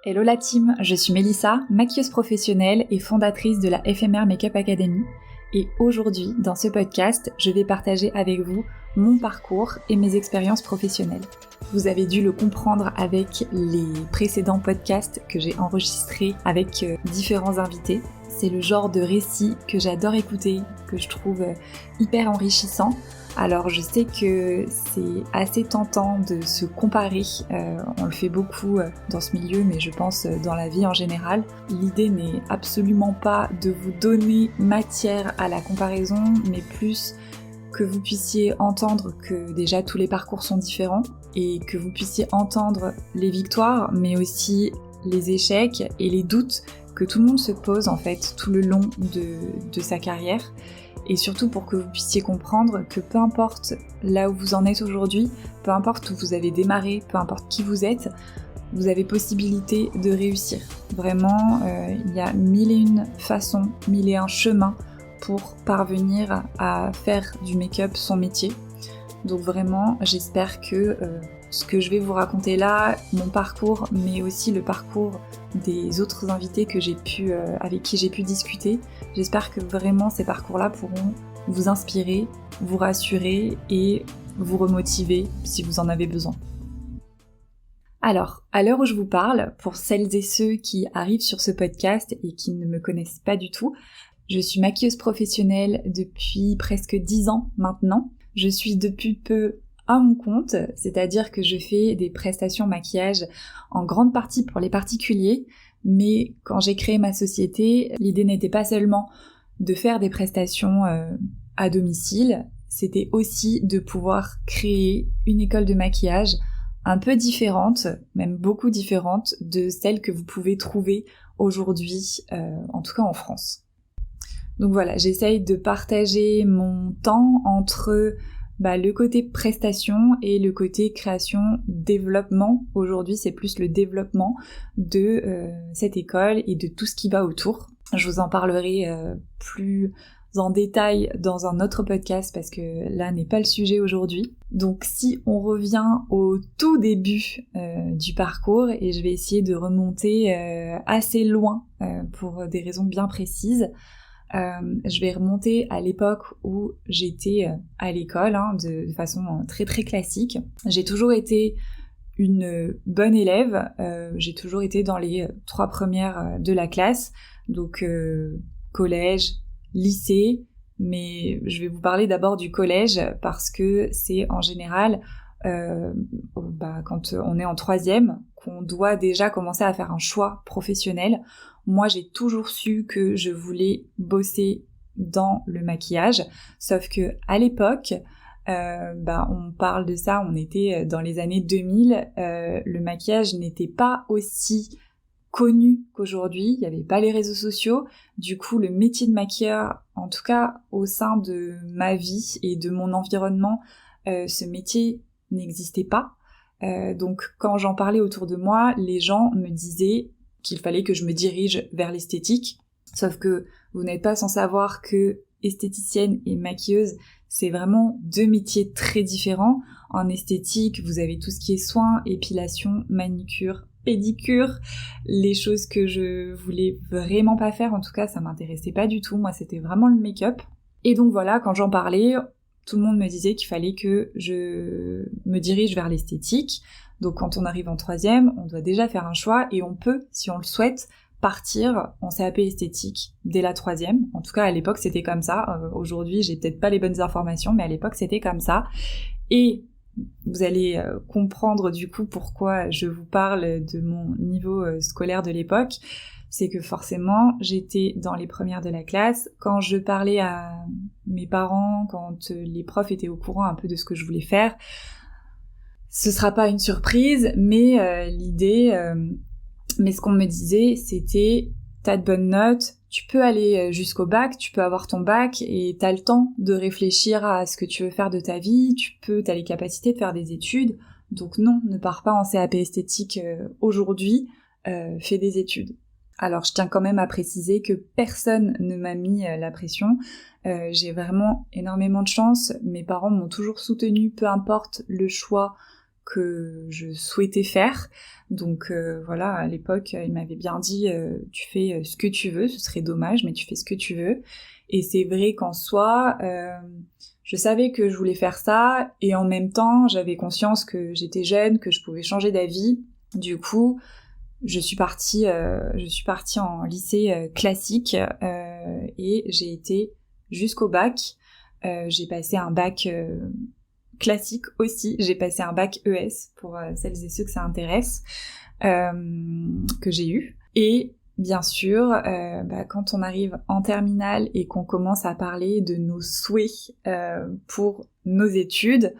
Hello la team, je suis Mélissa, maquilleuse professionnelle et fondatrice de la FMR Makeup Academy. Et aujourd'hui, dans ce podcast, je vais partager avec vous mon parcours et mes expériences professionnelles. Vous avez dû le comprendre avec les précédents podcasts que j'ai enregistrés avec différents invités. C'est le genre de récit que j'adore écouter, que je trouve hyper enrichissant. Alors je sais que c'est assez tentant de se comparer, on le fait beaucoup dans ce milieu, mais je pense dans la vie en général. L'idée n'est absolument pas de vous donner matière à la comparaison, mais plus que vous puissiez entendre que déjà tous les parcours sont différents et que vous puissiez entendre les victoires, mais aussi les échecs et les doutes que tout le monde se pose en fait tout le long de sa carrière. Et surtout pour que vous puissiez comprendre que peu importe là où vous en êtes aujourd'hui, peu importe où vous avez démarré, peu importe qui vous êtes, vous avez possibilité de réussir. Vraiment, il y a 1001 façons, 1001 chemins pour parvenir à faire du make-up son métier. Donc vraiment, j'espère que ce que je vais vous raconter là, mon parcours, mais aussi le parcours des autres invités que avec qui j'ai pu discuter, j'espère que vraiment ces parcours-là pourront vous inspirer, vous rassurer et vous remotiver si vous en avez besoin. Alors, à l'heure où je vous parle, pour celles et ceux qui arrivent sur ce podcast et qui ne me connaissent pas du tout, je suis maquilleuse professionnelle depuis presque 10 ans maintenant. Je suis depuis peu à mon compte, c'est-à-dire que je fais des prestations maquillage en grande partie pour les particuliers, mais quand j'ai créé ma société, l'idée n'était pas seulement de faire des prestations à domicile, c'était aussi de pouvoir créer une école de maquillage un peu différente, même beaucoup différente de celle que vous pouvez trouver aujourd'hui, en tout cas en France. Donc voilà, j'essaye de partager mon temps entre le côté prestation et le côté création-développement. Aujourd'hui, c'est plus le développement de cette école et de tout ce qui va autour. Je vous en parlerai plus en détail dans un autre podcast parce que là n'est pas le sujet aujourd'hui. Donc si on revient au tout début du parcours, et je vais essayer de remonter assez loin pour des raisons bien précises, je vais remonter à l'époque où j'étais à l'école, de façon très très classique. J'ai toujours été une bonne élève, j'ai toujours été dans les 3 premières de la classe, donc collège, lycée, mais je vais vous parler d'abord du collège parce que c'est en général quand on est en 3e qu'on doit déjà commencer à faire un choix professionnel. Moi, j'ai toujours su que je voulais bosser dans le maquillage, sauf que à l'époque, on parle de ça, on était dans les années 2000, le maquillage n'était pas aussi connu qu'aujourd'hui, il n'y avait pas les réseaux sociaux, du coup le métier de maquilleur, en tout cas au sein de ma vie et de mon environnement, ce métier n'existait pas. Donc quand j'en parlais autour de moi, les gens me disaient qu'il fallait que je me dirige vers l'esthétique, sauf que vous n'êtes pas sans savoir que esthéticienne et maquilleuse, c'est vraiment 2 métiers très différents. En esthétique, vous avez tout ce qui est soins, épilation, manicure, pédicure, les choses que je voulais vraiment pas faire, en tout cas ça m'intéressait pas du tout, moi c'était vraiment le make-up. Et donc voilà, quand j'en parlais, tout le monde me disait qu'il fallait que je me dirige vers l'esthétique. Donc quand on arrive en 3e, on doit déjà faire un choix et on peut, si on le souhaite, partir en CAP esthétique dès la 3e. En tout cas à l'époque c'était comme ça, aujourd'hui j'ai peut-être pas les bonnes informations, mais à l'époque c'était comme ça. Et vous allez comprendre du coup pourquoi je vous parle de mon niveau scolaire de l'époque. C'est que forcément, j'étais dans les premières de la classe. Quand je parlais à mes parents, quand les profs étaient au courant un peu de ce que je voulais faire, ce sera pas une surprise, mais mais ce qu'on me disait, c'était « t'as de bonnes notes, tu peux aller jusqu'au bac, tu peux avoir ton bac et t'as le temps de réfléchir à ce que tu veux faire de ta vie, t'as les capacités de faire des études, donc non, ne pars pas en CAP esthétique aujourd'hui, fais des études ». Alors je tiens quand même à préciser que personne ne m'a mis la pression, j'ai vraiment énormément de chance, mes parents m'ont toujours soutenue, peu importe le choix que je souhaitais faire. Donc voilà, à l'époque, il m'avait bien dit tu fais ce que tu veux, ce serait dommage, mais tu fais ce que tu veux. Et c'est vrai qu'en soi, je savais que je voulais faire ça, et en même temps, j'avais conscience que j'étais jeune, que je pouvais changer d'avis. Du coup, je suis partie en lycée classique et j'ai été jusqu'au bac. J'ai passé un bac classique aussi. J'ai passé un bac ES pour celles et ceux que ça intéresse, que j'ai eu. Et bien sûr, quand on arrive en terminale et qu'on commence à parler de nos souhaits pour nos études,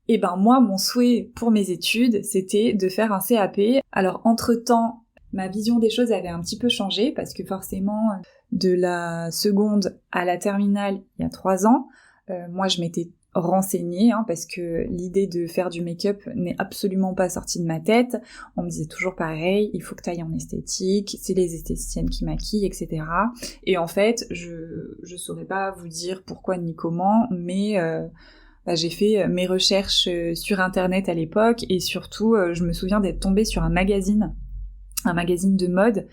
et ben moi, mon souhait pour mes études, c'était de faire un CAP. Alors entre-temps, ma vision des choses avait un petit peu changé, parce que forcément, de la seconde à la terminale, il y a 3 ans, moi je m'étais renseignée, parce que l'idée de faire du make-up n'est absolument pas sortie de ma tête. On me disait toujours pareil, il faut que tu ailles en esthétique, c'est les esthéticiennes qui maquillent, etc. Et en fait, je saurais pas vous dire pourquoi ni comment, mais j'ai fait mes recherches sur internet à l'époque, et surtout je me souviens d'être tombée sur un magazine de mode,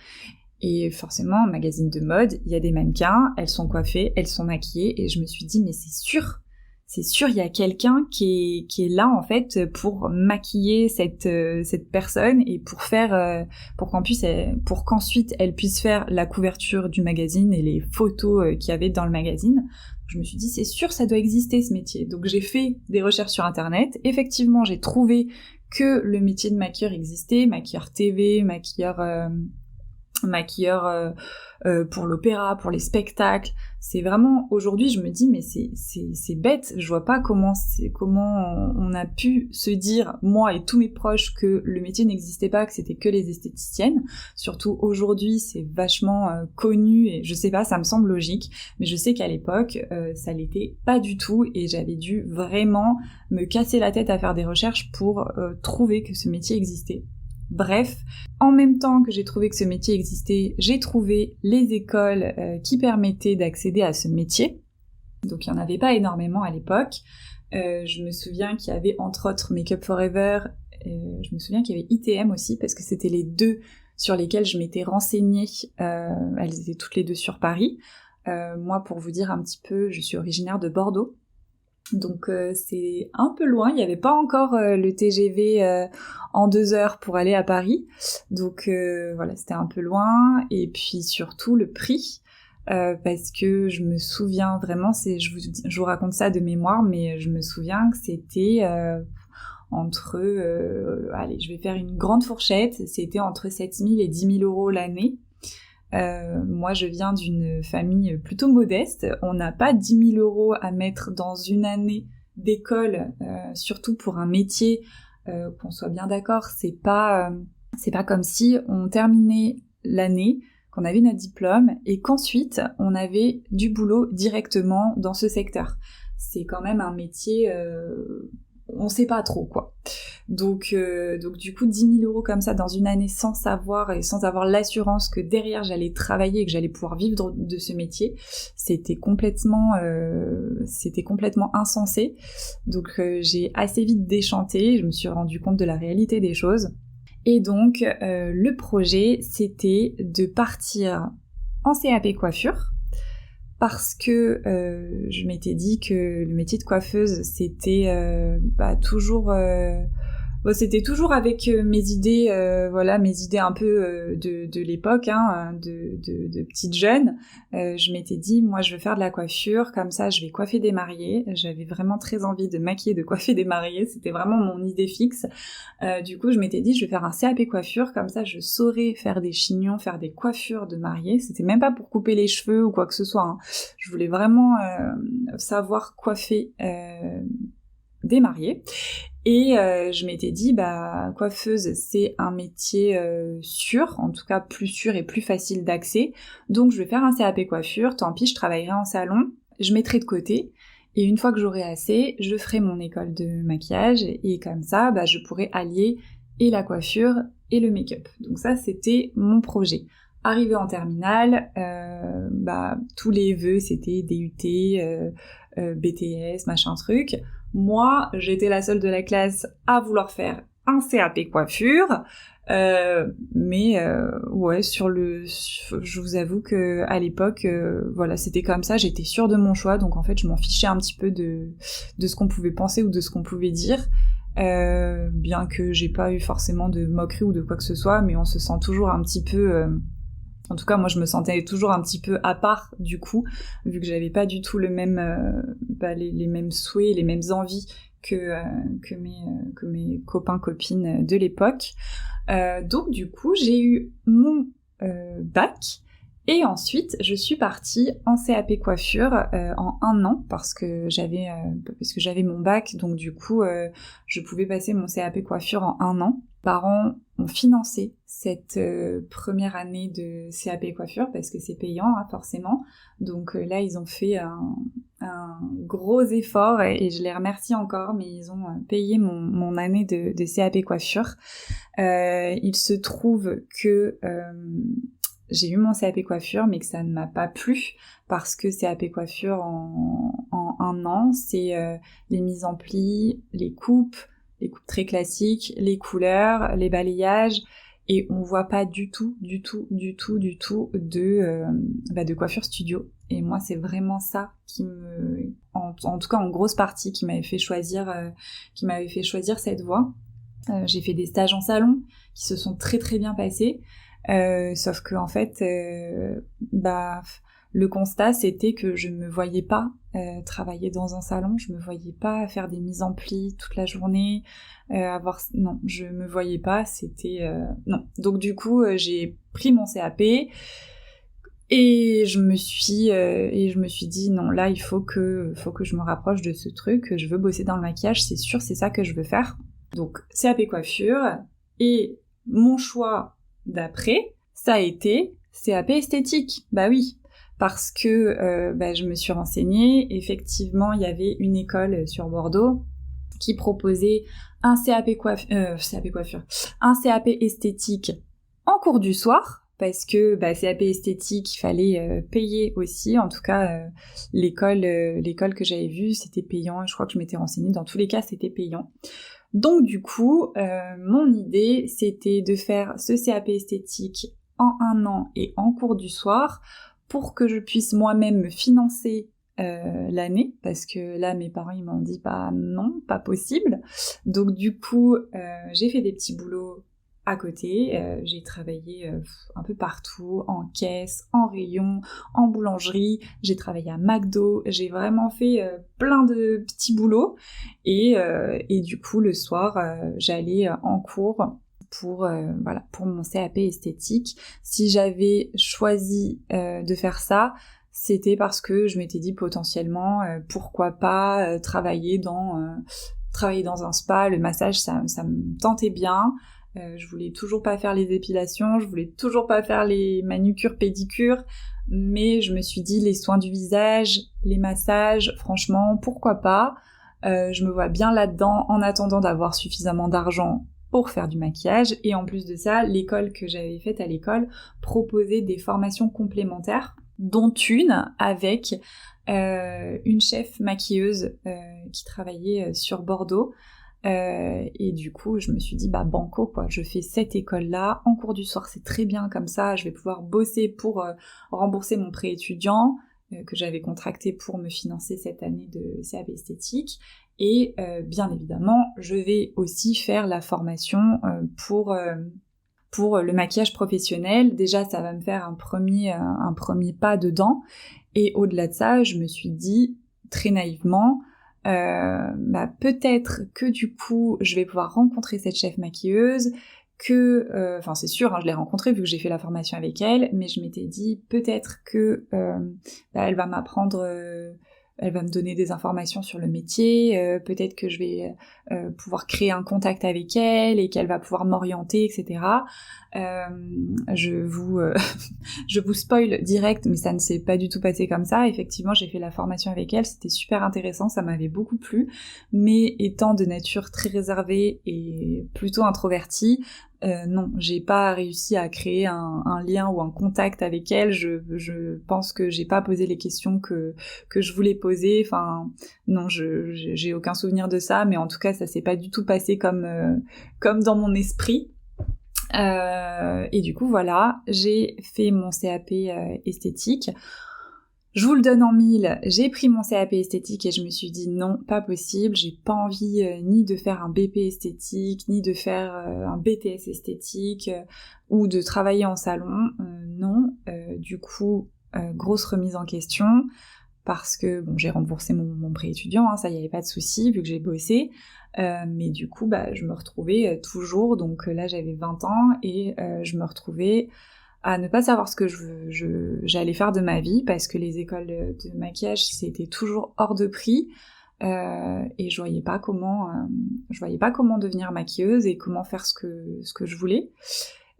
et forcément, un magazine de mode, il y a des mannequins, elles sont coiffées, elles sont maquillées, et je me suis dit mais c'est sûr, il y a quelqu'un qui est là en fait pour maquiller cette personne, et pour faire pour qu'ensuite elle puisse faire la couverture du magazine et les photos qu'il y avait dans le magazine. Je me suis dit, c'est sûr, ça doit exister ce métier. Donc j'ai fait des recherches sur internet. Effectivement, j'ai trouvé que le métier de maquilleur existait, maquilleur TV, maquilleur pour l'opéra, pour les spectacles. C'est vraiment, aujourd'hui, je me dis, mais c'est bête, je vois pas comment on a pu se dire, moi et tous mes proches, que le métier n'existait pas, que c'était que les esthéticiennes. Surtout aujourd'hui, c'est vachement connu, et je sais pas, ça me semble logique, mais je sais qu'à l'époque, ça l'était pas du tout, et j'avais dû vraiment me casser la tête à faire des recherches pour trouver que ce métier existait. Bref, en même temps que j'ai trouvé que ce métier existait, j'ai trouvé les écoles qui permettaient d'accéder à ce métier. Donc il n'y en avait pas énormément à l'époque. Je me souviens qu'il y avait entre autres Make Up Forever, je me souviens qu'il y avait ITM aussi, parce que c'était les deux sur lesquels je m'étais renseignée. Elles étaient toutes les deux sur Paris. Moi, pour vous dire un petit peu, je suis originaire de Bordeaux. Donc c'est un peu loin, il n'y avait pas encore le TGV en 2 heures pour aller à Paris, donc voilà, c'était un peu loin, et puis surtout le prix, parce que je me souviens vraiment, je vous raconte ça de mémoire, mais je me souviens que c'était entre, allez, je vais faire une grande fourchette, c'était entre 7 000 et 10 000 euros l'année. Moi, je viens d'une famille plutôt modeste. On n'a pas 10 000 euros à mettre dans une année d'école, surtout pour un métier, qu'on soit bien d'accord, c'est pas comme si on terminait l'année, qu'on avait notre diplôme, et qu'ensuite on avait du boulot directement dans ce secteur. C'est quand même un métier, on sait pas trop, quoi. Donc du coup, 10 000 euros comme ça dans une année, sans savoir et sans avoir l'assurance que derrière j'allais travailler et que j'allais pouvoir vivre de ce métier, c'était complètement insensé. Donc j'ai assez vite déchanté, je me suis rendu compte de la réalité des choses. Et donc le projet, c'était de partir en CAP coiffure, parce que je m'étais dit que le métier de coiffeuse, c'était toujours... c'était toujours avec mes idées un peu de l'époque, de petite jeune. Je m'étais dit, moi je veux faire de la coiffure, comme ça je vais coiffer des mariés. J'avais vraiment très envie de maquiller, de coiffer des mariés, c'était vraiment mon idée fixe. Du coup je m'étais dit, je vais faire un CAP coiffure, comme ça je saurais faire des chignons, faire des coiffures de mariés. C'était même pas pour couper les cheveux ou quoi que ce soit, Je voulais vraiment savoir coiffer des mariés. Et je m'étais dit, coiffeuse, c'est un métier sûr, en tout cas plus sûr et plus facile d'accès, donc je vais faire un CAP coiffure, tant pis, je travaillerai en salon, je mettrai de côté, et une fois que j'aurai assez, je ferai mon école de maquillage, et comme ça, je pourrai allier et la coiffure et le make-up. Donc ça, c'était mon projet. Arrivé en terminale, tous les vœux, c'était DUT, BTS, machin truc. Moi, j'étais la seule de la classe à vouloir faire un CAP coiffure. Mais ouais, je vous avoue que à l'époque, voilà, c'était comme ça. J'étais sûre de mon choix, donc en fait, je m'en fichais un petit peu de ce qu'on pouvait penser ou de ce qu'on pouvait dire. Bien que j'ai pas eu forcément de moquerie ou de quoi que ce soit, mais on se sent toujours un petit peu. En tout cas, moi, je me sentais toujours un petit peu à part, du coup, vu que j'avais pas du tout le même, les mêmes souhaits, les mêmes envies que mes copains copines de l'époque. Donc du coup, j'ai eu mon bac et ensuite je suis partie en CAP coiffure en 1 an parce que j'avais mon bac, donc du coup je pouvais passer mon CAP coiffure en 1 an. Mes parents ont financé cette première année de CAP coiffure parce que c'est payant hein, forcément. Donc là ils ont fait un gros effort et je les remercie encore, mais ils ont payé mon année de CAP coiffure. Il se trouve que j'ai eu mon CAP coiffure, mais que ça ne m'a pas plu parce que CAP coiffure en 1 an, c'est les mises en plis, les coupes très classiques, les couleurs, les balayages, et on voit pas du tout de coiffure studio. Et moi, c'est vraiment ça qui en tout cas en grosse partie, qui m'avait fait choisir cette voie. J'ai fait des stages en salon qui se sont très très bien passés, sauf que en fait, le constat c'était que je me voyais pas travailler dans un salon, je me voyais pas faire des mises en plis toute la journée, non, je me voyais pas, c'était non. Donc du coup, j'ai pris mon CAP. Et je me suis dit non, là il faut que je me rapproche de ce truc, je veux bosser dans le maquillage, c'est sûr, c'est ça que je veux faire. Donc CAP coiffure, et mon choix d'après, ça a été CAP esthétique. Bah oui, parce que je me suis renseignée, effectivement il y avait une école sur Bordeaux qui proposait un CAP coiffure, un CAP esthétique en cours du soir. Parce que CAP esthétique, il fallait payer aussi. En tout cas, l'école que j'avais vue, c'était payant. Je crois que je m'étais renseignée. Dans tous les cas, c'était payant. Donc du coup, mon idée, c'était de faire ce CAP esthétique en 1 an et en cours du soir pour que je puisse moi-même me financer l'année, parce que là, mes parents, ils m'ont dit, non, pas possible. Donc du coup, j'ai fait des petits boulots à côté, j'ai travaillé un peu partout, en caisse, en rayon, en boulangerie, j'ai travaillé à McDo, j'ai vraiment fait plein de petits boulots, et du coup le soir j'allais en cours pour mon CAP esthétique. Si j'avais choisi de faire ça, c'était parce que je m'étais dit potentiellement pourquoi pas travailler dans un spa, le massage ça me tentait bien. Je voulais toujours pas faire les épilations, je voulais toujours pas faire les manucures, pédicures, mais je me suis dit les soins du visage, les massages, franchement, pourquoi pas. Je me vois bien là-dedans en attendant d'avoir suffisamment d'argent pour faire du maquillage, et en plus de ça, l'école que j'avais faite à l'école proposait des formations complémentaires, dont une avec une chef maquilleuse qui travaillait sur Bordeaux. Et du coup, je me suis dit, banco, quoi, je fais cette école-là, en cours du soir, c'est très bien comme ça, je vais pouvoir bosser pour rembourser mon prêt étudiant que j'avais contracté pour me financer cette année de CAP esthétique, et bien évidemment, je vais aussi faire la formation pour le maquillage professionnel. Déjà, ça va me faire un premier pas dedans, et au-delà de ça, je me suis dit, très naïvement, peut-être que du coup je vais pouvoir rencontrer cette chef maquilleuse, c'est sûr, je l'ai rencontrée vu que j'ai fait la formation avec elle, mais je m'étais dit peut-être que elle va m'apprendre, elle va me donner des informations sur le métier, peut-être que je vais pouvoir créer un contact avec elle et qu'elle va pouvoir m'orienter, etc. Je vous spoil direct, mais ça ne s'est pas du tout passé comme ça. Effectivement, j'ai fait la formation avec elle, c'était super intéressant, ça m'avait beaucoup plu, mais étant de nature très réservée et plutôt introvertie, Non, j'ai pas réussi à créer un lien ou un contact avec elle. Je pense que j'ai pas posé les questions que je voulais poser. Enfin, non, j'ai aucun souvenir de ça, mais en tout cas, ça s'est pas du tout passé comme dans mon esprit. Et du coup, voilà, j'ai fait mon CAP esthétique. Je vous le donne en mille, j'ai pris mon CAP esthétique et je me suis dit non, pas possible, j'ai pas envie ni de faire un BP esthétique, ni de faire un BTS esthétique, ou de travailler en salon, non. Du coup, grosse remise en question, parce que bon, j'ai remboursé mon prêt étudiant, hein, ça y avait pas de souci, vu que j'ai bossé, mais du coup, je me retrouvais toujours, donc là j'avais 20 ans, et je me retrouvais à ne pas savoir ce que j'allais faire de ma vie, parce que les écoles de maquillage c'était toujours hors de prix, et je voyais pas comment devenir maquilleuse et comment faire ce que je voulais.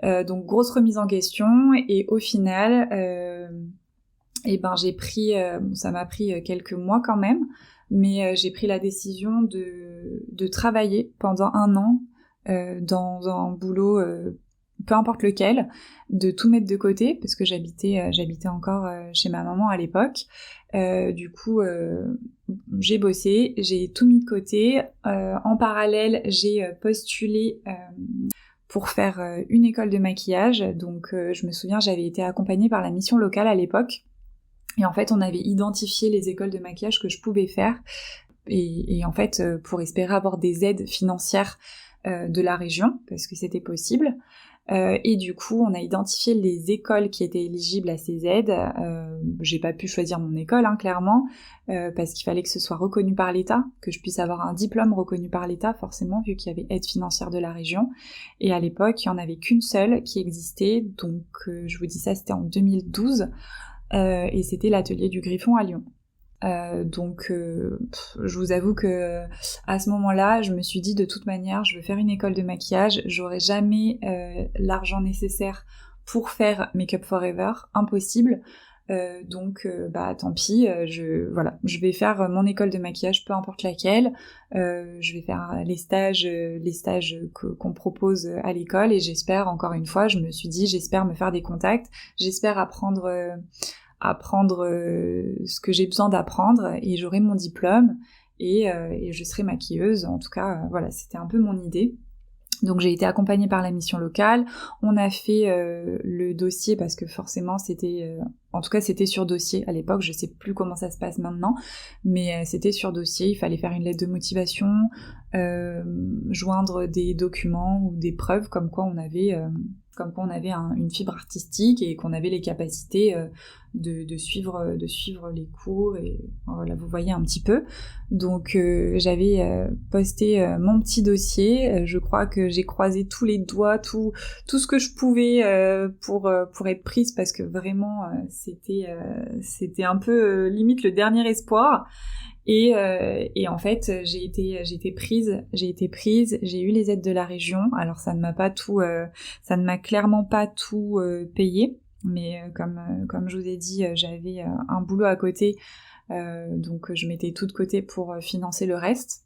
Donc grosse remise en question, et au final j'ai pris, ça m'a pris quelques mois quand même, mais j'ai pris la décision de travailler pendant 1 an dans un boulot, peu importe lequel, de tout mettre de côté, parce que j'habitais encore chez ma maman à l'époque. Du coup, j'ai bossé, j'ai tout mis de côté. En parallèle, j'ai postulé pour faire une école de maquillage. Donc je me souviens, j'avais été accompagnée par la mission locale à l'époque. Et en fait, on avait identifié les écoles de maquillage que je pouvais faire. Et en fait, pour espérer avoir des aides financières de la région, parce que c'était possible. Et du coup, on a identifié les écoles qui étaient éligibles à ces aides. J'ai pas pu choisir mon école, hein, clairement, parce qu'il fallait que ce soit reconnu par l'État, que je puisse avoir un diplôme reconnu par l'État, forcément, vu qu'il y avait aide financière de la région. Et à l'époque, il y en avait qu'une seule qui existait, donc je vous dis ça, c'était en 2012. Et c'était l'atelier du Griffon à Lyon. Donc je vous avoue que à ce moment-là, je me suis dit de toute manière, je veux faire une école de maquillage, j'aurai jamais l'argent nécessaire pour faire Make Up Forever, impossible. Donc tant pis, je vais faire mon école de maquillage, peu importe laquelle. Je vais faire les stages qu'on propose à l'école, et j'espère, encore une fois, je me suis dit, j'espère me faire des contacts, j'espère apprendre ce que j'ai besoin d'apprendre, et j'aurai mon diplôme, et je serai maquilleuse. En tout cas, voilà, c'était un peu mon idée. Donc j'ai été accompagnée par la mission locale, on a fait le dossier, parce que forcément c'était sur dossier à l'époque, je sais plus comment ça se passe maintenant, mais c'était sur dossier, il fallait faire une lettre de motivation, joindre des documents ou des preuves comme quoi on avait une fibre artistique et qu'on avait les capacités de suivre les cours, et voilà, vous voyez un petit peu. Donc j'avais posté mon petit dossier, je crois que j'ai croisé tous les doigts, tout ce que je pouvais pour être prise, parce que vraiment c'était un peu limite le dernier espoir. Et en fait, j'ai été prise, j'ai eu les aides de la région. Alors ça ne m'a clairement pas tout payé, mais comme je vous ai dit, j'avais un boulot à côté, donc je mettais tout de côté pour financer le reste.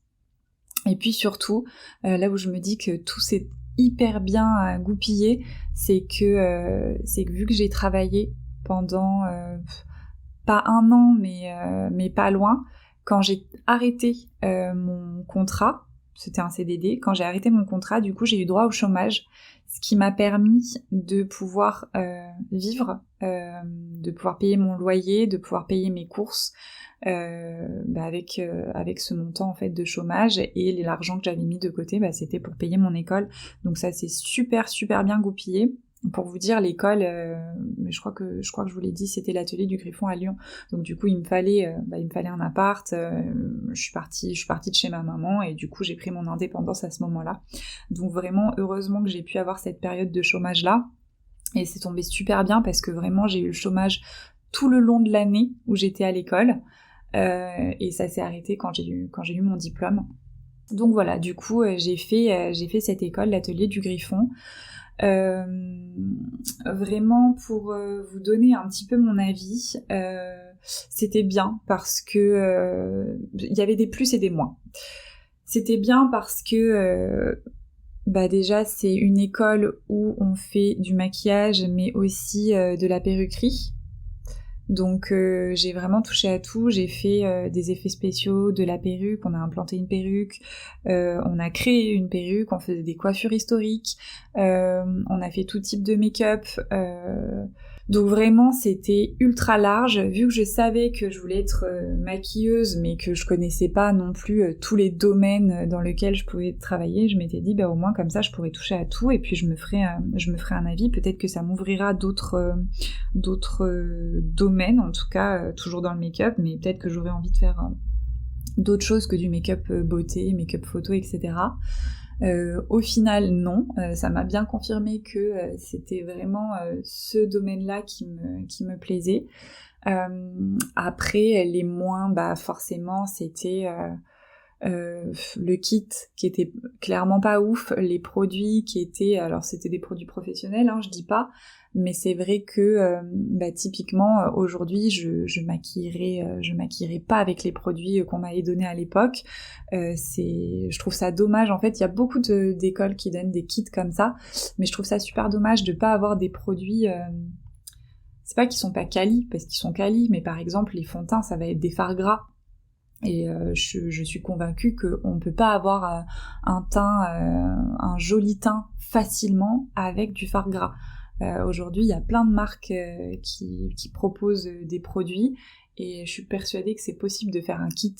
Et puis surtout, là où je me dis que tout s'est hyper bien goupillé, c'est que vu que j'ai travaillé pendant pas 1 an, mais pas loin. Quand j'ai arrêté mon contrat, c'était un CDD, quand j'ai arrêté mon contrat, du coup j'ai eu droit au chômage, ce qui m'a permis de pouvoir vivre, de pouvoir payer mon loyer, de pouvoir payer mes courses, avec ce montant en fait de chômage, et l'argent que j'avais mis de côté, c'était pour payer mon école. Donc ça s'est super super bien goupillé. Pour vous dire, l'école, je crois que je vous l'ai dit, c'était l'atelier du Griffon à Lyon. Donc du coup, il me fallait un appart. Je suis partie de chez ma maman, et du coup, j'ai pris mon indépendance à ce moment-là. Donc vraiment, heureusement que j'ai pu avoir cette période de chômage-là. Et c'est tombé super bien, parce que vraiment, j'ai eu le chômage tout le long de l'année où j'étais à l'école. Et ça s'est arrêté quand j'ai eu mon diplôme. Donc voilà, du coup, j'ai fait cette école, l'atelier du Griffon. Vraiment, pour vous donner un petit peu mon avis, c'était bien parce que il y avait des plus et des moins. C'était bien parce que Bah déjà, c'est une école où on fait du maquillage, mais aussi de la perruquerie. Donc j'ai vraiment touché à tout, j'ai fait des effets spéciaux, de la perruque, on a implanté une perruque, on a créé une perruque, on faisait des coiffures historiques, on a fait tout type de make-up, donc vraiment c'était ultra large, vu que je savais que je voulais être maquilleuse, mais que je connaissais pas non plus tous les domaines dans lesquels je pouvais travailler, je m'étais dit bah au moins comme ça je pourrais toucher à tout et puis je me ferai un avis, peut-être que ça m'ouvrira d'autres domaines, en tout cas toujours dans le make-up, mais peut-être que j'aurais envie de faire d'autres choses que du make-up beauté, make-up photo, etc. Au final, non. Ça m'a bien confirmé que c'était vraiment ce domaine-là qui me plaisait. Après, les moins, bah forcément, c'était le kit qui était clairement pas ouf, les produits qui étaient, alors c'était des produits professionnels, hein, je dis pas, mais c'est vrai que bah, typiquement aujourd'hui je maquillerai pas avec les produits qu'on m'avait donnés à l'époque. Je trouve ça dommage, en fait il y a beaucoup d'écoles qui donnent des kits comme ça, mais je trouve ça super dommage de pas avoir des produits. C'est pas qu'ils sont pas quali, parce qu'ils sont quali, mais par exemple les fonds de teint ça va être des fards gras. Et je suis convaincue qu'on ne peut pas avoir un joli teint facilement avec du fard gras. Aujourd'hui, il y a plein de marques qui proposent des produits et je suis persuadée que c'est possible de faire un kit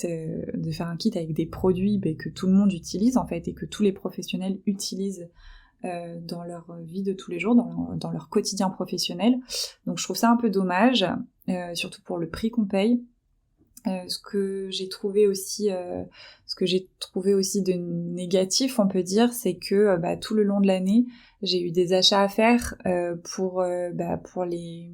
avec des produits que tout le monde utilise en fait et que tous les professionnels utilisent dans leur vie de tous les jours, dans leur quotidien professionnel. Donc je trouve ça un peu dommage, surtout pour le prix qu'on paye. Ce que j'ai trouvé aussi de négatif, on peut dire, c'est que tout le long de l'année, j'ai eu des achats à faire pour les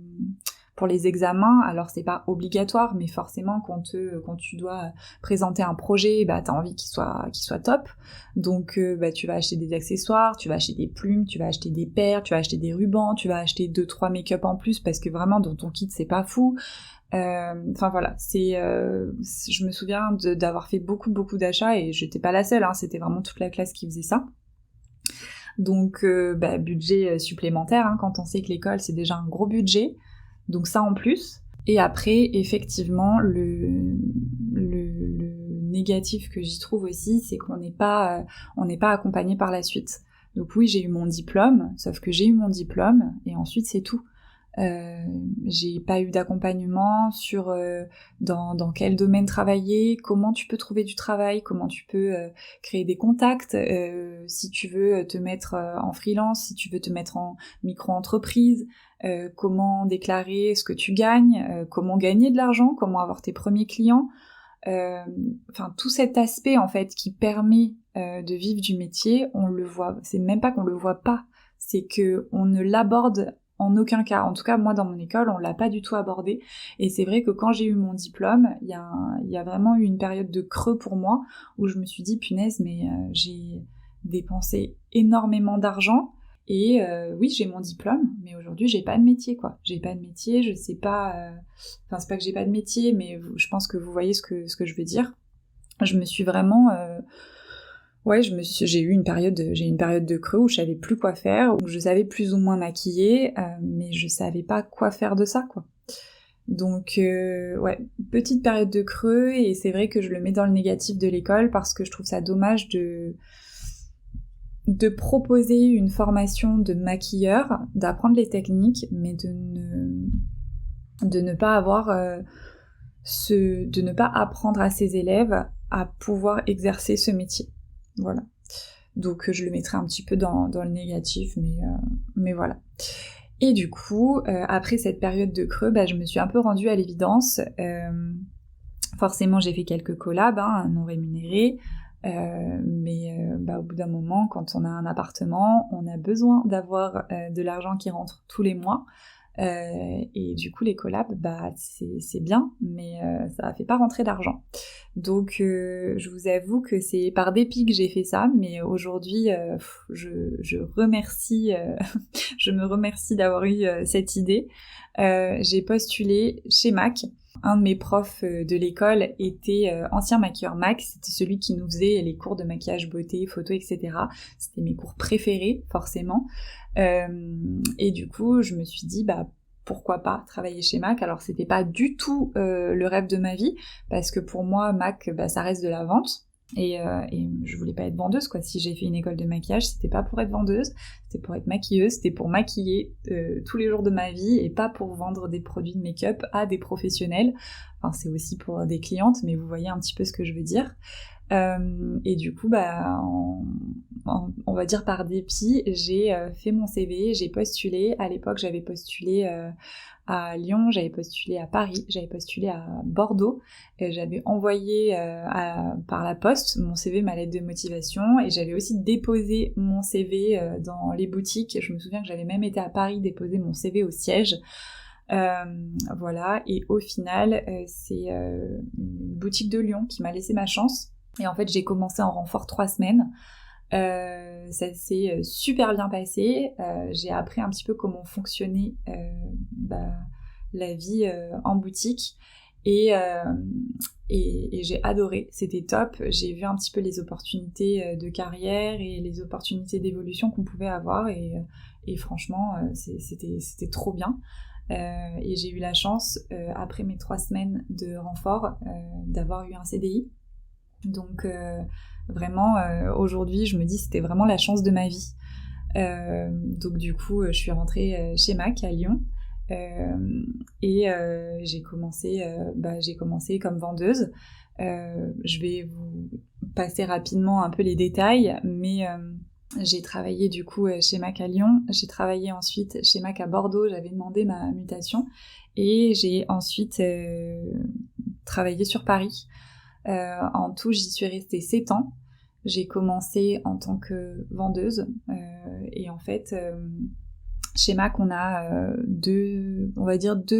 examens. Alors c'est pas obligatoire, mais forcément quand tu dois présenter un projet, t'as envie qu'il soit top. Donc tu vas acheter des accessoires, tu vas acheter des plumes, tu vas acheter des perles, tu vas acheter des rubans, tu vas acheter 2-3 make-up en plus parce que vraiment dans ton kit c'est pas fou. Enfin voilà, je me souviens d'avoir fait beaucoup d'achats et j'étais pas la seule, hein, c'était vraiment toute la classe qui faisait ça. Donc budget supplémentaire, hein, quand on sait que l'école c'est déjà un gros budget, donc ça en plus. Et après effectivement le négatif que j'y trouve aussi, c'est qu'on n'est pas accompagné par la suite. Donc oui, j'ai eu mon diplôme, sauf que j'ai eu mon diplôme et ensuite c'est tout. J'ai pas eu d'accompagnement sur dans quel domaine travailler, comment tu peux trouver du travail, comment tu peux créer des contacts, si tu veux te mettre en freelance, si tu veux te mettre en micro-entreprise, comment déclarer ce que tu gagnes, comment gagner de l'argent, comment avoir tes premiers clients, enfin tout cet aspect en fait qui permet de vivre du métier, on le voit, c'est même pas qu'on le voit pas, c'est que on ne l'aborde en aucun cas. En tout cas, moi, dans mon école, on l'a pas du tout abordé. Et c'est vrai que quand j'ai eu mon diplôme, il y a vraiment eu une période de creux pour moi où je me suis dit, punaise, mais j'ai dépensé énormément d'argent. Et oui, j'ai mon diplôme, mais aujourd'hui, j'ai pas de métier, quoi. J'ai pas de métier, je sais pas... Enfin, c'est pas que j'ai pas de métier, mais je pense que vous voyez ce que je veux dire. Je me suis vraiment... Ouais, j'ai eu une période de creux où je savais plus quoi faire, où je savais plus ou moins maquiller, mais je savais pas quoi faire de ça, quoi. Donc, ouais, petite période de creux, et c'est vrai que je le mets dans le négatif de l'école parce que je trouve ça dommage de proposer une formation de maquilleur, d'apprendre les techniques, mais de ne pas avoir de ne pas apprendre à ses élèves à pouvoir exercer ce métier. Voilà. Donc je le mettrai un petit peu dans le négatif, mais voilà. Et du coup, après cette période de creux, je me suis un peu rendue à l'évidence. Forcément, j'ai fait quelques collabs, non rémunérés, mais au bout d'un moment, quand on a un appartement, on a besoin d'avoir de l'argent qui rentre tous les mois. Et du coup les collabs c'est bien, mais ça fait pas rentrer d'argent. Donc je vous avoue que c'est par dépit que j'ai fait ça, mais aujourd'hui je remercie je me remercie d'avoir eu cette idée. J'ai postulé chez MAC. Un de mes profs de l'école était ancien maquilleur MAC, c'était celui qui nous faisait les cours de maquillage beauté, photo, etc. C'était mes cours préférés, forcément. Et du coup, je me suis dit, pourquoi pas travailler chez MAC. Alors c'était pas du tout le rêve de ma vie, parce que pour moi, MAC, ça reste de la vente. Et je voulais pas être vendeuse, quoi. Si j'ai fait une école de maquillage, c'était pas pour être vendeuse, c'était pour être maquilleuse, c'était pour maquiller tous les jours de ma vie et pas pour vendre des produits de make-up à des professionnels. Enfin, c'est aussi pour des clientes, mais vous voyez un petit peu ce que je veux dire. Et du coup, on va dire par dépit, j'ai fait mon CV, j'ai postulé. À l'époque, j'avais postulé à Lyon, j'avais postulé à Paris, j'avais postulé à Bordeaux. Et j'avais envoyé par la poste mon CV, ma lettre de motivation, et j'avais aussi déposé mon CV dans les boutiques. Je me souviens que j'avais même été à Paris déposer mon CV au siège. Voilà, et au final, c'est une boutique de Lyon qui m'a laissé ma chance. Et en fait, j'ai commencé en renfort 3 semaines. Ça s'est super bien passé. J'ai appris un petit peu comment fonctionnait la vie en boutique. Et j'ai adoré, c'était top. J'ai vu un petit peu les opportunités de carrière et les opportunités d'évolution qu'on pouvait avoir. Et franchement, c'était trop bien. Et j'ai eu la chance, après mes 3 semaines de renfort, d'avoir eu un CDI. Donc vraiment, aujourd'hui, je me dis c'était vraiment la chance de ma vie. Donc du coup, je suis rentrée chez MAC à Lyon. Et j'ai commencé comme vendeuse. Je vais vous passer rapidement un peu les détails, mais j'ai travaillé du coup chez MAC à Lyon, j'ai travaillé ensuite chez MAC à Bordeaux, j'avais demandé ma mutation, et j'ai ensuite travaillé sur Paris. En tout, j'y suis restée 7 ans. J'ai commencé en tant que vendeuse, et en fait, chez MAC, on a deux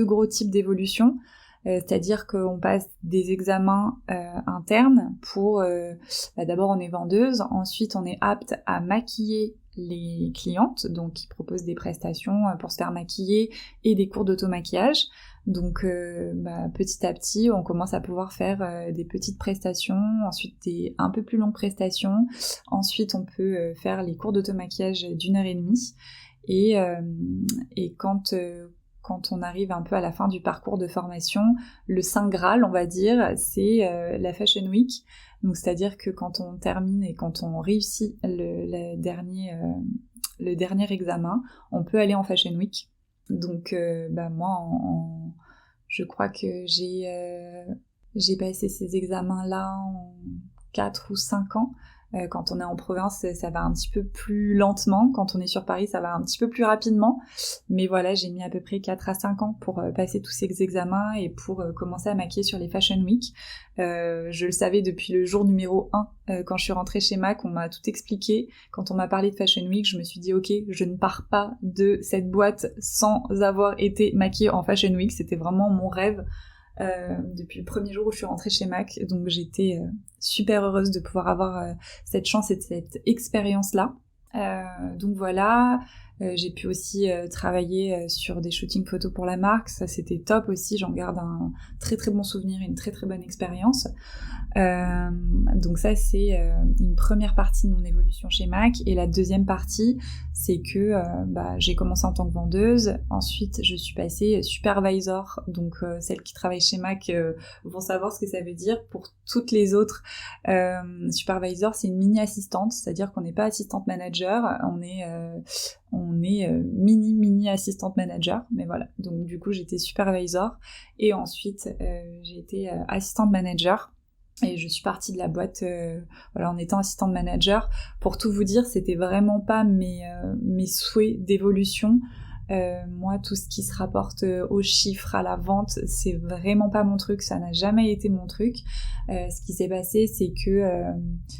gros types d'évolution. C'est-à-dire qu'on passe des examens internes pour... d'abord, on est vendeuse, ensuite, on est apte à maquiller les clientes, donc qui proposent des prestations pour se faire maquiller et des cours d'auto-maquillage. Donc petit à petit, on commence à pouvoir faire des petites prestations, ensuite des un peu plus longues prestations, ensuite on peut faire les cours d'auto-maquillage d'1h30, et quand on arrive un peu à la fin du parcours de formation, le Saint Graal, on va dire, c'est la Fashion Week. Donc c'est-à-dire que quand on termine et quand on réussit le dernier examen, on peut aller en Fashion Week. Donc moi, je crois que j'ai passé ces examens-là en 4 ou 5 ans. Quand on est en province, ça va un petit peu plus lentement. Quand on est sur Paris, ça va un petit peu plus rapidement. Mais voilà, j'ai mis à peu près 4 à 5 ans pour passer tous ces examens et pour commencer à maquiller sur les Fashion Week. Je le savais depuis le jour numéro 1. Quand je suis rentrée chez MAC, on m'a tout expliqué. Quand on m'a parlé de Fashion Week, je me suis dit ok, je ne pars pas de cette boîte sans avoir été maquillée en Fashion Week. C'était vraiment mon rêve. Depuis le premier jour où je suis rentrée chez MAC, donc j'étais super heureuse de pouvoir avoir cette chance et cette expérience-là. Donc voilà, j'ai pu aussi travailler sur des shootings photos pour la marque, ça c'était top aussi, j'en garde un très très bon souvenir et une très très bonne expérience. Donc ça c'est une première partie de mon évolution chez MAC, et la deuxième partie c'est que j'ai commencé en tant que vendeuse, ensuite je suis passée supervisor, donc celles qui travaillent chez MAC vont savoir ce que ça veut dire. Pour toutes les autres, supervisor c'est une mini assistante, c'est-à-dire qu'on n'est pas assistante manager, on est mini assistante manager, mais voilà. Donc du coup j'étais supervisor, et ensuite j'ai été assistante manager. Et je suis partie de la boîte en étant assistante manager. Pour tout vous dire, c'était vraiment pas mes souhaits d'évolution. Moi, tout ce qui se rapporte aux chiffres, à la vente, c'est vraiment pas mon truc, ça n'a jamais été mon truc. Ce qui s'est passé, c'est que,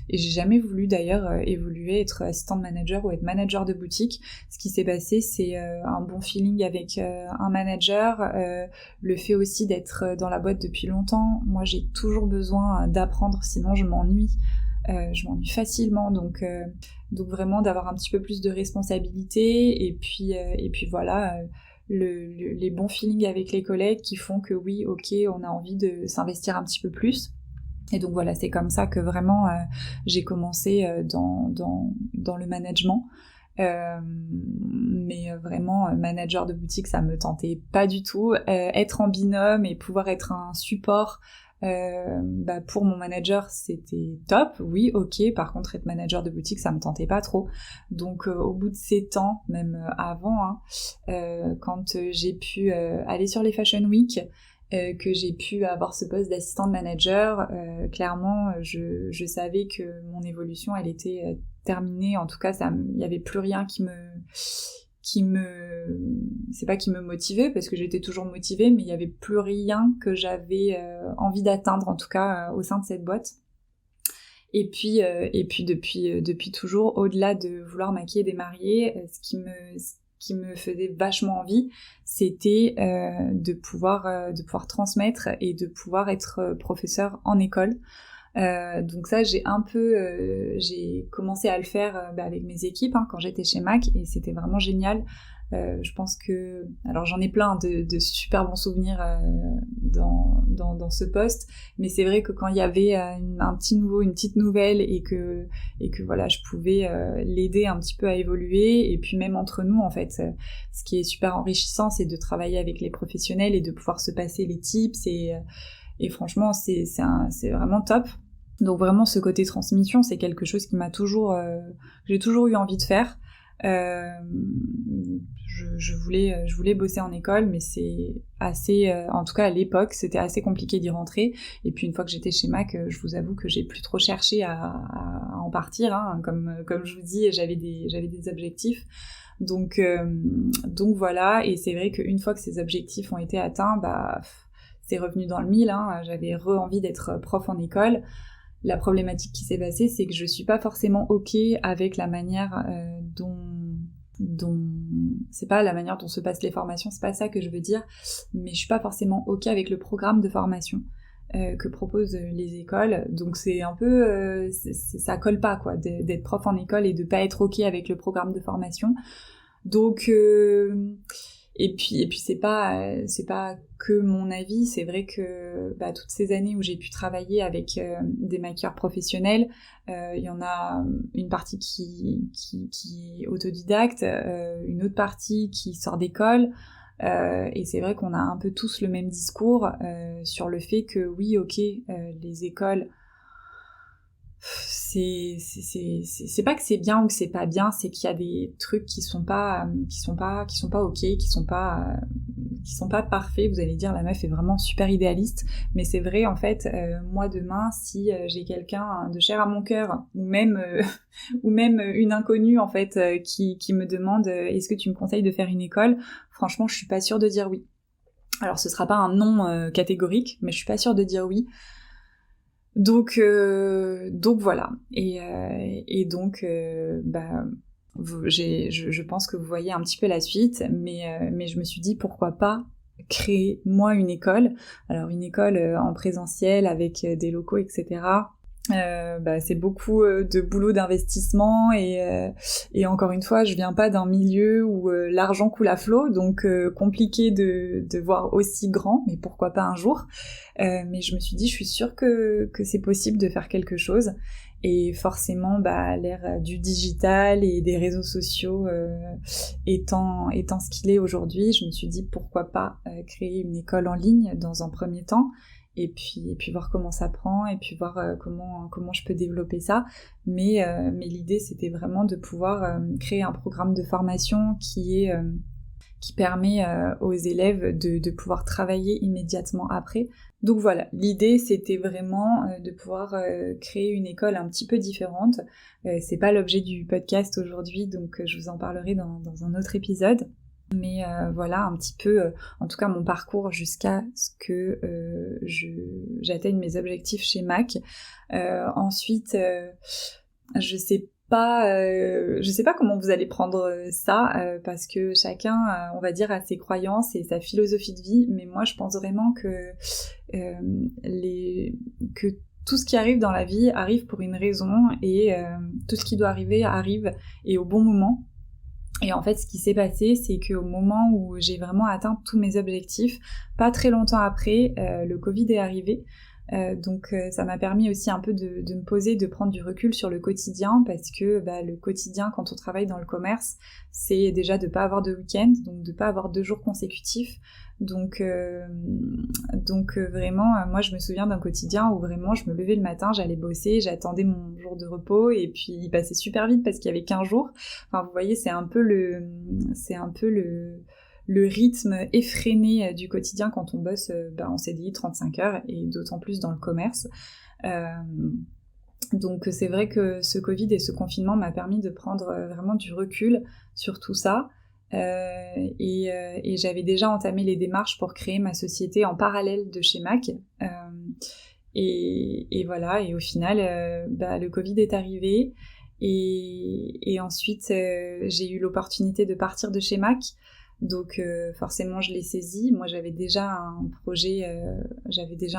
et j'ai jamais voulu d'ailleurs évoluer, être assistante manager ou être manager de boutique. Ce qui s'est passé, c'est un bon feeling avec un manager, le fait aussi d'être dans la boîte depuis longtemps. Moi, j'ai toujours besoin d'apprendre, sinon je m'ennuie facilement, donc vraiment d'avoir un petit peu plus de responsabilité, et puis voilà, les bons feelings avec les collègues qui font que oui, ok, on a envie de s'investir un petit peu plus. Et donc voilà, c'est comme ça que vraiment j'ai commencé dans le management. Mais vraiment, manager de boutique, ça me tentait pas du tout. Être en binôme et pouvoir être un support pour mon manager, c'était top, oui, ok. Par contre, être manager de boutique, ça me tentait pas trop. Donc au bout de 7 ans, même avant, quand j'ai pu aller sur les Fashion Week, que j'ai pu avoir ce poste d'assistant de manager, clairement, je savais que mon évolution, elle était terminée. En tout cas, il n'y avait plus rien c'est pas qui me motivait, parce que j'étais toujours motivée, mais il n'y avait plus rien que j'avais envie d'atteindre, en tout cas, au sein de cette boîte. Et puis depuis toujours, au-delà de vouloir maquiller des mariés, ce qui me faisait vachement envie, c'était de pouvoir transmettre et de pouvoir être professeur en école. Donc ça, j'ai commencé à le faire avec mes équipes quand j'étais chez MAC, et c'était vraiment génial. Je pense que, alors j'en ai plein de super bons souvenirs dans ce poste, mais c'est vrai que quand il y avait un petit nouveau, une petite nouvelle, et que voilà, je pouvais l'aider un petit peu à évoluer, et puis même entre nous, en fait, ce qui est super enrichissant, c'est de travailler avec les professionnels et de pouvoir se passer les tips, et franchement, c'est vraiment top. Donc vraiment, ce côté transmission, c'est quelque chose qui m'a j'ai toujours eu envie de faire. Je voulais bosser en école, mais c'est assez, en tout cas à l'époque, c'était assez compliqué d'y rentrer. Et puis une fois que j'étais chez Mac, je vous avoue que j'ai plus trop cherché à en partir, comme je vous dis, j'avais des objectifs. Donc voilà, et c'est vrai qu'une fois que ces objectifs ont été atteints, c'est revenu dans le mille, j'avais envie d'être prof en école. La problématique qui s'est passée, c'est que je suis pas forcément ok avec la manière dont c'est pas la manière dont se passent les formations, c'est pas ça que je veux dire, mais je suis pas forcément ok avec le programme de formation que proposent les écoles. Donc c'est un peu ça colle pas, quoi, d'être prof en école et de pas être ok avec le programme de formation. Donc et puis c'est pas que mon avis, c'est vrai que toutes ces années où j'ai pu travailler avec des maquilleurs professionnels, il y en a une partie qui est autodidacte, une autre partie qui sort d'école, et c'est vrai qu'on a un peu tous le même discours sur le fait que oui, ok, les écoles, c'est pas que c'est bien ou que c'est pas bien, c'est qu'il y a des trucs qui sont pas ok, qui sont pas parfaits. Vous allez dire, la meuf est vraiment super idéaliste, mais c'est vrai, en fait. Moi demain, si j'ai quelqu'un de cher à mon cœur, ou même une inconnue, en fait, qui me demande est-ce que tu me conseilles de faire une école, franchement, je suis pas sûre de dire oui. Alors ce sera pas un non catégorique, mais je suis pas sûre de dire oui. Donc voilà. Et donc je pense que vous voyez un petit peu la suite, mais je me suis dit pourquoi pas créer moi une école. Alors une école en présentiel avec des locaux, etc. C'est beaucoup de boulot, d'investissement, et encore une fois, je viens pas d'un milieu où l'argent coule à flot, donc compliqué de voir aussi grand, mais pourquoi pas un jour. Mais je me suis dit, je suis sûre que c'est possible de faire quelque chose, et forcément, à l'ère du digital et des réseaux sociaux étant ce qu'il est aujourd'hui, je me suis dit pourquoi pas créer une école en ligne dans un premier temps, et puis voir comment ça prend, et puis voir comment je peux développer ça. Mais l'idée, c'était vraiment de pouvoir créer un programme de formation qui permet aux élèves de pouvoir travailler immédiatement après. Donc voilà, l'idée, c'était vraiment de pouvoir créer une école un petit peu différente. C'est pas l'objet du podcast aujourd'hui, donc je vous en parlerai dans un autre épisode. Mais voilà un petit peu, en tout cas mon parcours jusqu'à ce que j'atteigne mes objectifs chez Mac. Ensuite, je sais pas comment vous allez prendre ça, parce que chacun, on va dire, a ses croyances et sa philosophie de vie, mais moi je pense vraiment que que tout ce qui arrive dans la vie arrive pour une raison, et tout ce qui doit arriver arrive, et au bon moment. Et en fait, ce qui s'est passé, c'est qu'au moment où j'ai vraiment atteint tous mes objectifs, pas très longtemps après, le Covid est arrivé. Donc ça m'a permis aussi un peu de me poser, de prendre du recul sur le quotidien, parce que le quotidien, quand on travaille dans le commerce, c'est déjà de pas avoir de week-end, donc de pas avoir 2 jours consécutifs. Donc vraiment, moi je me souviens d'un quotidien où vraiment je me levais le matin, j'allais bosser, j'attendais mon jour de repos, et puis il passait super vite parce qu'il y avait qu'1 jour. Enfin vous voyez, c'est un peu le rythme effréné du quotidien quand on bosse en CDI 35 heures, et d'autant plus dans le commerce. Donc c'est vrai que ce Covid et ce confinement m'a permis de prendre vraiment du recul sur tout ça. Et j'avais déjà entamé les démarches pour créer ma société en parallèle de chez Mac. Et voilà, et au final, le Covid est arrivé. Et ensuite, j'ai eu l'opportunité de partir de chez Mac. Donc forcément je l'ai saisi. Moi j'avais déjà un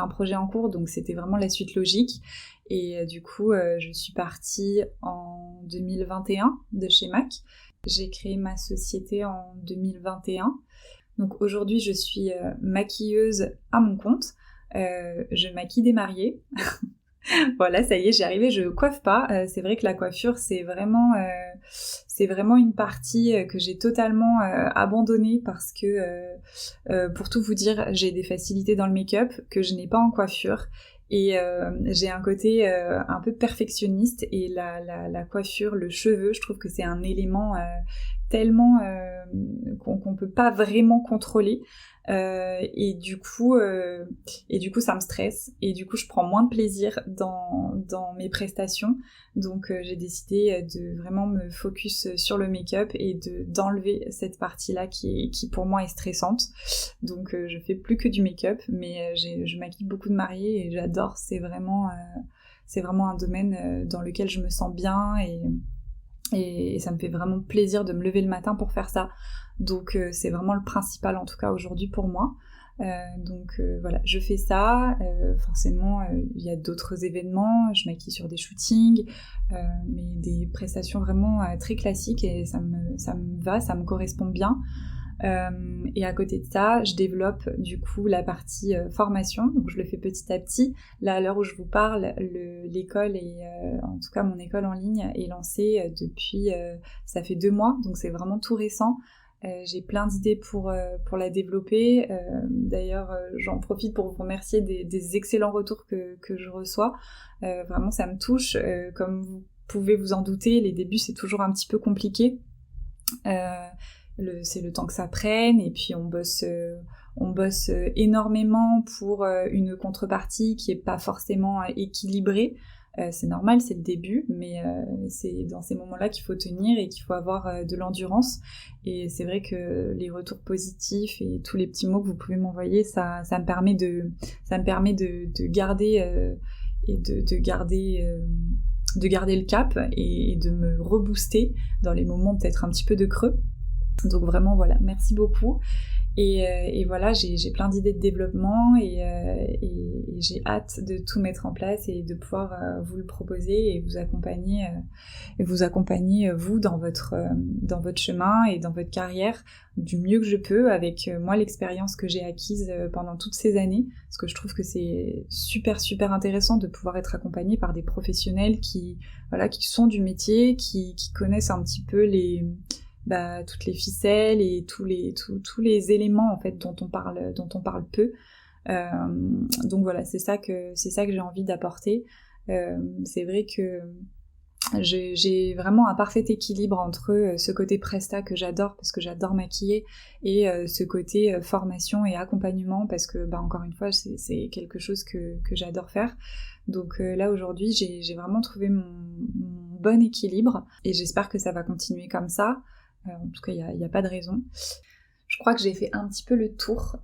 projet en cours, donc c'était vraiment la suite logique. Et du coup je suis partie en 2021 de chez Mac. J'ai créé ma société en 2021. Donc aujourd'hui je suis maquilleuse à mon compte. Je maquille des mariés. Voilà, ça y est, j'y arrivais, je coiffe pas. C'est vrai que la coiffure, c'est vraiment une partie que j'ai totalement abandonnée, parce que, pour tout vous dire, j'ai des facilités dans le make-up que je n'ai pas en coiffure. Et j'ai un côté un peu perfectionniste, et la coiffure, le cheveu, je trouve que c'est un élément tellement qu'on peut pas vraiment contrôler. Et du coup ça me stresse, et du coup je prends moins de plaisir dans mes prestations. Donc j'ai décidé de vraiment me focus sur le make-up et d'enlever cette partie-là qui pour moi est stressante. Donc je fais plus que du make-up, mais je maquille beaucoup de mariés et j'adore. C'est vraiment un domaine dans lequel je me sens bien, et ça me fait vraiment plaisir de me lever le matin pour faire ça. Donc c'est vraiment le principal, en tout cas aujourd'hui pour moi. Donc voilà, je fais ça. Forcément, il y a d'autres événements. Je maquille sur des shootings, mais des prestations vraiment très classiques, et ça me va, ça me correspond bien. Et à côté de ça, je développe du coup la partie formation, donc je le fais petit à petit. Là, à l'heure où je vous parle, l'école en tout cas mon école en ligne est lancée depuis, ça fait 2 mois, donc c'est vraiment tout récent. J'ai plein d'idées pour la développer. D'ailleurs, j'en profite pour vous remercier des excellents retours que je reçois. Vraiment, ça me touche. Comme vous pouvez vous en douter, les débuts, c'est toujours un petit peu compliqué. C'est le temps que ça prenne, et puis on bosse énormément pour une contrepartie qui est pas forcément équilibrée. C'est normal, c'est le début, mais c'est dans ces moments-là qu'il faut tenir et qu'il faut avoir de l'endurance. Et c'est vrai que les retours positifs et tous les petits mots que vous pouvez m'envoyer, ça me permet de garder et de garder le cap, et de me rebooster dans les moments peut-être un petit peu de creux. Donc vraiment voilà, merci beaucoup. Et voilà, j'ai plein d'idées de développement, et j'ai hâte de tout mettre en place et de pouvoir vous le proposer et vous accompagner vous dans votre chemin et dans votre carrière du mieux que je peux, avec moi l'expérience que j'ai acquise pendant toutes ces années, parce que je trouve que c'est super super intéressant de pouvoir être accompagné par des professionnels qui sont du métier, qui connaissent un petit peu toutes les ficelles et tous les éléments en fait dont on parle peu. Donc voilà, c'est ça que j'ai envie d'apporter. C'est vrai que j'ai vraiment un parfait équilibre entre ce côté presta que j'adore parce que j'adore maquiller, et ce côté formation et accompagnement, parce que encore une fois c'est quelque chose que j'adore faire. Donc là aujourd'hui j'ai vraiment trouvé mon bon équilibre, et j'espère que ça va continuer comme ça. En tout cas, il n'y a pas de raison. Je crois que j'ai fait un petit peu le tour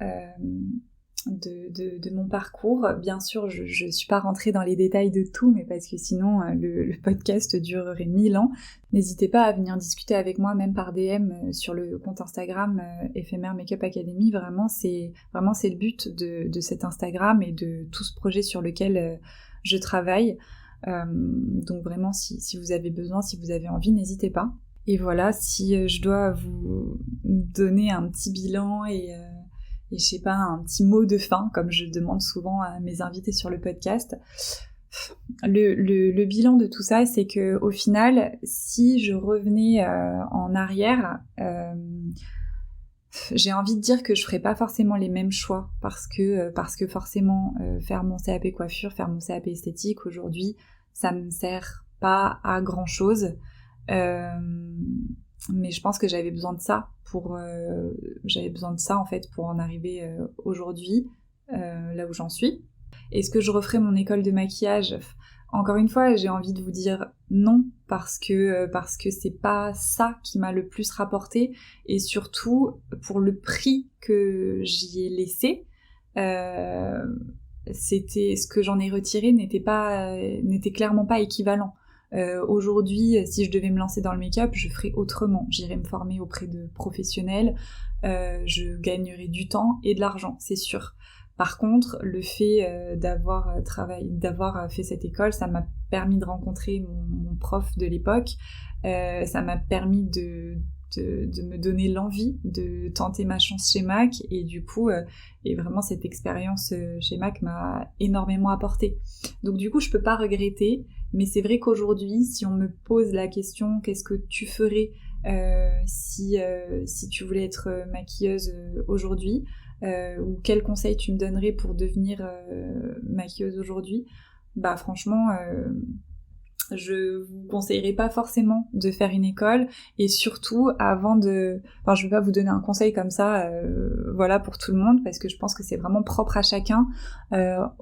de mon parcours. Bien sûr, je suis pas rentrée dans les détails de tout, mais parce que sinon le podcast durerait 1000 ans. N'hésitez pas à venir discuter avec moi, même par DM sur le compte Instagram Éphémère Makeup Academy. Vraiment, c'est le but de cet Instagram et de tout ce projet sur lequel je travaille. Donc vraiment, si vous avez besoin, si vous avez envie, n'hésitez pas. Et voilà, si je dois vous donner un petit bilan et je sais pas, un petit mot de fin, comme je demande souvent à mes invités sur le podcast, le bilan de tout ça, c'est que au final, si je revenais en arrière, j'ai envie de dire que je ferais pas forcément les mêmes choix parce que forcément faire mon CAP coiffure, faire mon CAP esthétique aujourd'hui, ça me sert pas à grand chose. Mais je pense que j'avais besoin de ça en fait pour en arriver aujourd'hui là où j'en suis. Est-ce que je referais mon école de maquillage ? Encore une fois, j'ai envie de vous dire non parce que c'est pas ça qui m'a le plus rapporté et surtout pour le prix que j'y ai laissé. C'était ce que j'en ai retiré n'était clairement pas équivalent. Aujourd'hui, si je devais me lancer dans le make-up, je ferais autrement. J'irais me former auprès de professionnels, je gagnerais du temps et de l'argent, c'est sûr. Par contre, le fait d'avoir fait cette école, ça m'a permis de rencontrer mon prof de l'époque, ça m'a permis de me donner l'envie de tenter ma chance chez MAC et du coup, et vraiment cette expérience chez MAC m'a énormément apporté. Donc du coup, je peux pas regretter, mais c'est vrai qu'aujourd'hui, si on me pose la question, qu'est-ce que tu ferais si tu voulais être maquilleuse aujourd'hui, ou quel conseil tu me donnerais pour devenir maquilleuse aujourd'hui, bah franchement je vous conseillerais pas forcément de faire une école et surtout je vais pas vous donner un conseil comme ça voilà pour tout le monde parce que je pense que c'est vraiment propre à chacun.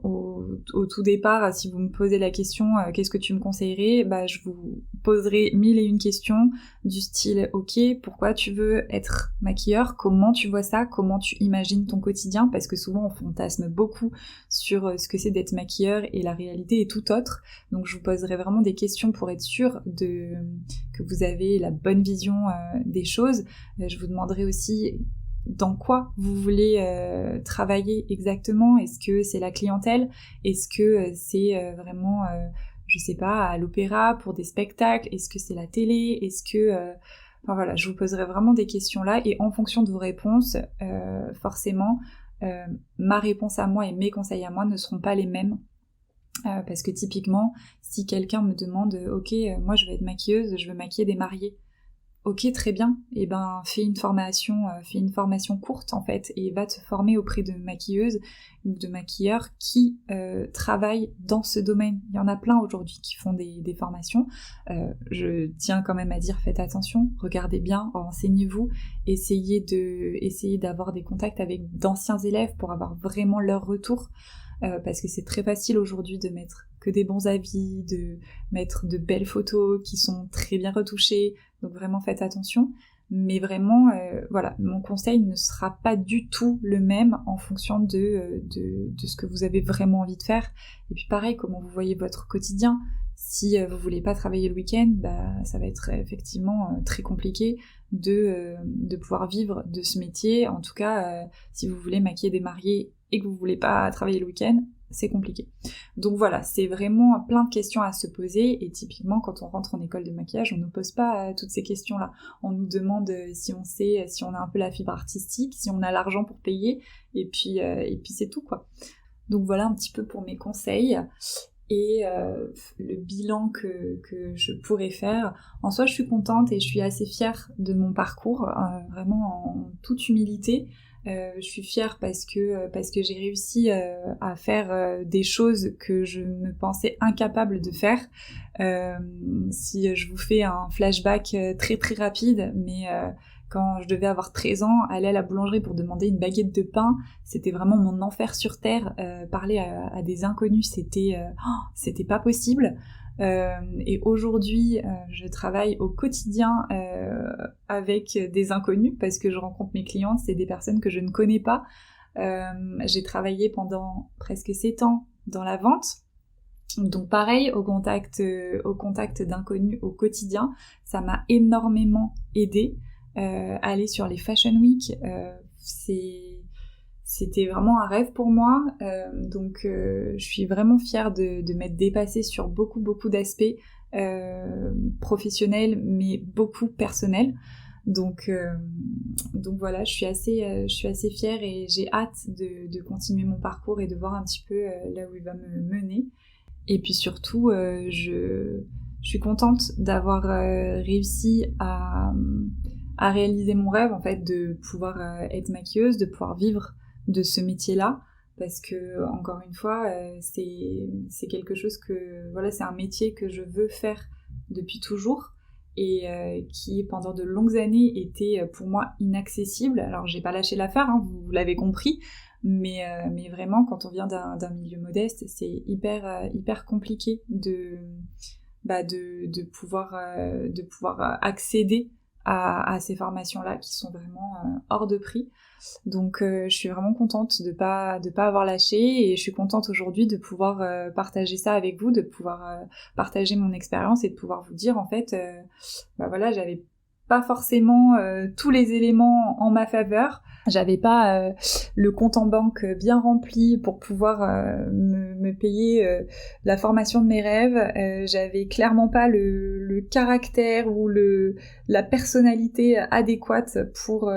Au tout départ, si vous me posez la question qu'est-ce que tu me conseillerais, bah je vous poserai 1001 questions du style ok, pourquoi tu veux être maquilleur, comment tu vois ça, comment tu imagines ton quotidien, parce que souvent on fantasme beaucoup sur ce que c'est d'être maquilleur et la réalité est tout autre. Donc je vous poserai vraiment des questions pour être sûre que vous avez la bonne vision des choses. Je vous demanderai aussi dans quoi vous voulez travailler exactement. Est-ce que c'est la clientèle ? Est-ce que c'est vraiment, je sais pas, à l'opéra, pour des spectacles ? Est-ce que c'est la télé ? Est-ce que... Enfin voilà, je vous poserai vraiment des questions là et en fonction de vos réponses, forcément, ma réponse à moi et mes conseils à moi ne seront pas les mêmes. Parce que typiquement, si quelqu'un me demande « Ok, moi je vais être maquilleuse, je veux maquiller des mariés », ok, très bien, et ben fais une formation courte en fait, et va te former auprès de maquilleuses ou de maquilleurs qui travaillent dans ce domaine. Il y en a plein aujourd'hui qui font des formations. Je tiens quand même à dire, faites attention, regardez bien, renseignez-vous, essayez d'avoir des contacts avec d'anciens élèves pour avoir vraiment leur retour. Parce que c'est très facile aujourd'hui de mettre que des bons avis, de mettre de belles photos qui sont très bien retouchées, donc vraiment faites attention. Mais vraiment, voilà, mon conseil ne sera pas du tout le même en fonction de ce que vous avez vraiment envie de faire. Et puis pareil, comment vous voyez votre quotidien. Si vous voulez pas travailler le week-end, bah ça va être effectivement très compliqué de pouvoir vivre de ce métier. En tout cas, si vous voulez maquiller des mariés et que vous voulez pas travailler le week-end, c'est compliqué. Donc voilà, c'est vraiment plein de questions à se poser et typiquement quand on rentre en école de maquillage, on ne nous pose pas toutes ces questions-là. On nous demande si on a un peu la fibre artistique, si on a l'argent pour payer et puis c'est tout quoi. Donc voilà un petit peu pour mes conseils. Et le bilan que je pourrais faire. En soi, je suis contente et je suis assez fière de mon parcours, vraiment en toute humilité. Je suis fière parce que j'ai réussi à faire des choses que je me pensais incapable de faire. Si je vous fais un flashback très très rapide, mais quand je devais avoir 13 ans, aller à la boulangerie pour demander une baguette de pain, c'était vraiment mon enfer sur terre. Parler à des inconnus, c'était pas possible. Et aujourd'hui, je travaille au quotidien avec des inconnus parce que je rencontre mes clientes, c'est des personnes que je ne connais pas. J'ai travaillé pendant presque 7 ans dans la vente. Donc pareil, au contact d'inconnus au quotidien, ça m'a énormément aidée. Aller sur les Fashion Week, c'était vraiment un rêve pour moi, donc je suis vraiment fière de m'être dépassée sur beaucoup d'aspects professionnel, mais beaucoup personnel. Donc voilà, je suis assez fière et j'ai hâte de continuer mon parcours et de voir un petit peu là où il va me mener. Et puis surtout, je suis contente d'avoir réussi à réaliser mon rêve, en fait, de pouvoir être maquilleuse, de pouvoir vivre de ce métier-là, parce que, encore une fois, c'est quelque chose que, voilà, c'est un métier que je veux faire depuis toujours, et qui pendant de longues années était pour moi inaccessible. Alors j'ai pas lâché l'affaire, hein, vous l'avez compris, mais vraiment quand on vient d'un milieu modeste, c'est hyper compliqué de pouvoir accéder à ces formations-là qui sont vraiment hors de prix. Donc je suis vraiment contente de pas avoir lâché, et je suis contente aujourd'hui de pouvoir partager ça avec vous, de pouvoir partager mon expérience et de pouvoir vous dire en fait voilà, j'avais pas forcément tous les éléments en ma faveur. J'avais pas le compte en banque bien rempli pour pouvoir me payer la formation de mes rêves. J'avais clairement pas le caractère ou la personnalité adéquate pour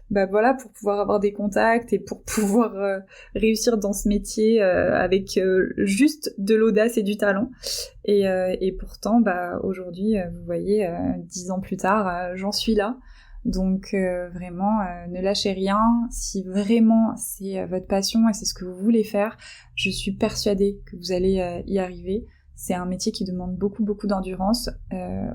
pour pouvoir avoir des contacts et pour pouvoir réussir dans ce métier avec juste de l'audace et du talent. Et pourtant, aujourd'hui, vous voyez, 10 ans plus tard, j'en suis là. Donc vraiment, ne lâchez rien. Si vraiment c'est votre passion et c'est ce que vous voulez faire, je suis persuadée que vous allez y arriver. C'est un métier qui demande beaucoup d'endurance.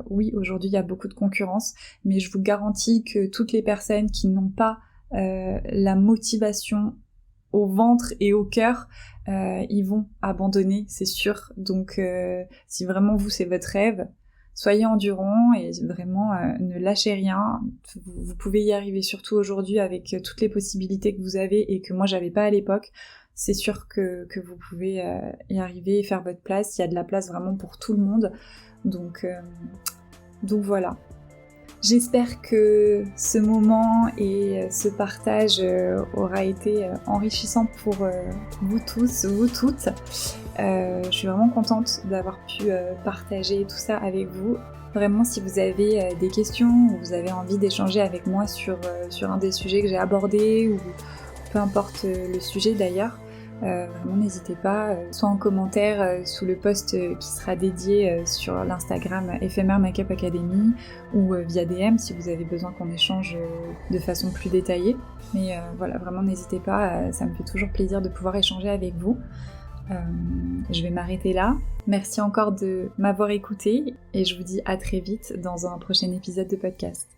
Oui, aujourd'hui il y a beaucoup de concurrence, mais je vous garantis que toutes les personnes qui n'ont pas la motivation au ventre et au cœur, ils vont abandonner, c'est sûr. Donc si vraiment vous c'est votre rêve, soyez endurants et vraiment ne lâchez rien. Vous pouvez y arriver, surtout aujourd'hui avec toutes les possibilités que vous avez et que moi j'avais pas à l'époque. C'est sûr que vous pouvez y arriver et faire votre place. Il y a de la place vraiment pour tout le monde. Donc voilà. J'espère que ce moment et ce partage aura été enrichissant pour vous tous, vous toutes. Je suis vraiment contente d'avoir pu partager tout ça avec vous. Vraiment, si vous avez des questions ou vous avez envie d'échanger avec moi sur un des sujets que j'ai abordés, ou peu importe le sujet d'ailleurs, vraiment n'hésitez pas, soit en commentaire sous le post qui sera dédié sur l'Instagram Éphémère Makeup Academy, ou via DM si vous avez besoin qu'on échange de façon plus détaillée. Mais voilà, vraiment n'hésitez pas, ça me fait toujours plaisir de pouvoir échanger avec vous. Je vais m'arrêter là. Merci encore de m'avoir écouté et je vous dis à très vite dans un prochain épisode de podcast.